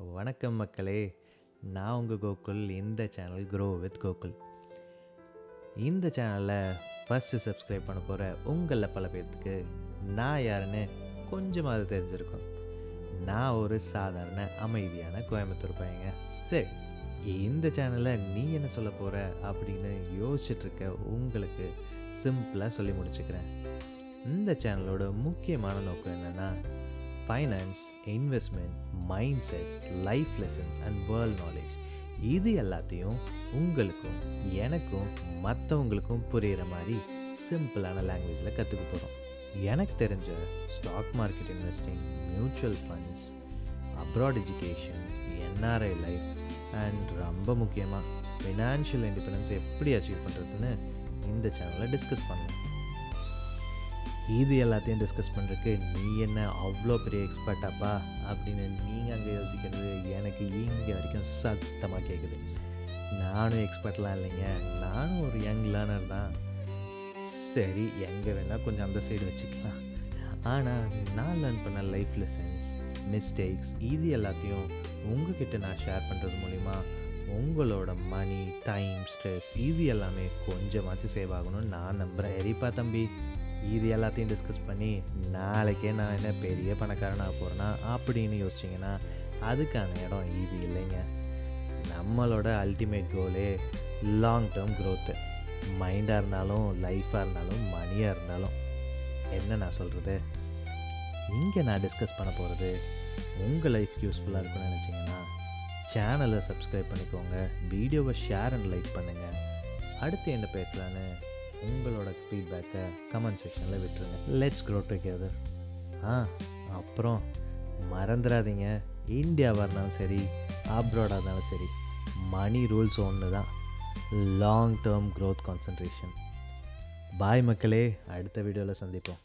வணக்கம் மக்களே, நான் உங்கள் கோகுல். இந்த சேனல் க்ரோ வித் கோகுல். இந்த சேனலில் ஃபஸ்ட்டு சப்ஸ்கிரைப் பண்ண போகிற உங்களில் பல பேர்த்துக்கு நான் யாருன்னு கொஞ்சமாவது தெரிஞ்சிருக்கும். நான் ஒரு சாதாரண அமைதியான கோயம்புத்தூர் பையங்க. சரி, இந்த சேனலில் நீ என்ன சொல்ல போகிற அப்படின்னு யோசிச்சுட்ருக்க உங்களுக்கு சிம்பிளாக சொல்லி முடிச்சுக்கிறேன். இந்த சேனலோட முக்கியமான நோக்கம் என்னென்னா, finance, investment, mind set, life lessons and world knowledge இது எல்லாத்தையும் உங்களுக்கும் எனக்கும் மற்றவங்களுக்கும் புரிகிற மாதிரி சிம்பிளான லாங்குவேஜில் கற்றுக்க போகிறோம். எனக்கு தெரிஞ்ச stock market investing, mutual funds, abroad education, NRI life and ரொம்ப முக்கியமாக ஃபினான்ஷியல் இண்டிபெண்டன்ஸ் எப்படி அச்சீவ் பண்ணுறதுன்னு இந்த சேனலில் டிஸ்கஸ் பண்ணுவோம். இது எல்லாத்தையும் டிஸ்கஸ் பண்ணுறதுக்கு நீ என்ன அவ்வளோ பெரிய எக்ஸ்பர்ட்டாப்பா அப்படின்னு நீங்கள் அங்கே யோசிக்கிறது எனக்கு இங்கே வரைக்கும் சத்தமாக கேட்குது. நானும் எக்ஸ்பர்ட்லாம் இல்லைங்க, நானும் ஒரு யங் லேர்னர் தான். சரி, எங்கே வேணால் கொஞ்சம் அந்த சைடு வச்சுக்கலாம். ஆனால் நான் லேர்ன் பண்ண லைஃப் லெசன்ஸ், மிஸ்டேக்ஸ் இது எல்லாத்தையும் உங்ககிட்ட நான் ஷேர் பண்ணுறது மூலிமா உங்களோட மணி, டைம், ஸ்ட்ரெஸ் இது எல்லாமே கொஞ்சமாச்சும் சேவ் ஆகணும்னு நான் நம்புகிறேன். சரிப்பா தம்பி, இது எல்லாத்தையும் டிஸ்கஸ் பண்ணி நாளைக்கே நான் என்ன பெரிய பணக்காரனாக போகிறேன்னா அப்படின்னு யோசிச்சிங்கன்னா அதுக்கான இடம் இது இல்லைங்க. நம்மளோட அல்டிமேட் கோலே லாங் டேர்ம் க்ரோத்து. மைண்டாக இருந்தாலும், லைஃப்பாக இருந்தாலும், மணியாக இருந்தாலும். என்ன நான் சொல்கிறது, இங்கே நான் டிஸ்கஸ் பண்ண போகிறது உங்கள் லைஃப்க்கு யூஸ்ஃபுல்லாக இருக்குன்னு நினச்சிங்கன்னா சேனலை சப்ஸ்கிரைப் பண்ணிக்கோங்க, வீடியோவை ஷேர் அண்ட் லைக் பண்ணுங்கள். அடுத்து என்ன பேசலான்னு உங்களோட ஃபீட்பேக்கை கமெண்ட் செக்ஷனில் விட்டுருங்க. Let's grow together. அப்புறம் மறந்துடாதீங்க, இந்தியாவாக இருந்தாலும் சரி, அப்ராடாக இருந்தாலும் சரி, மணி ரூல்ஸ் ஒன்று தான், லாங் டேர்ம் க்ரோத் கான்சன்ட்ரேஷன். பாய் மக்களே, அடுத்த வீடியோவில் சந்திப்போம்.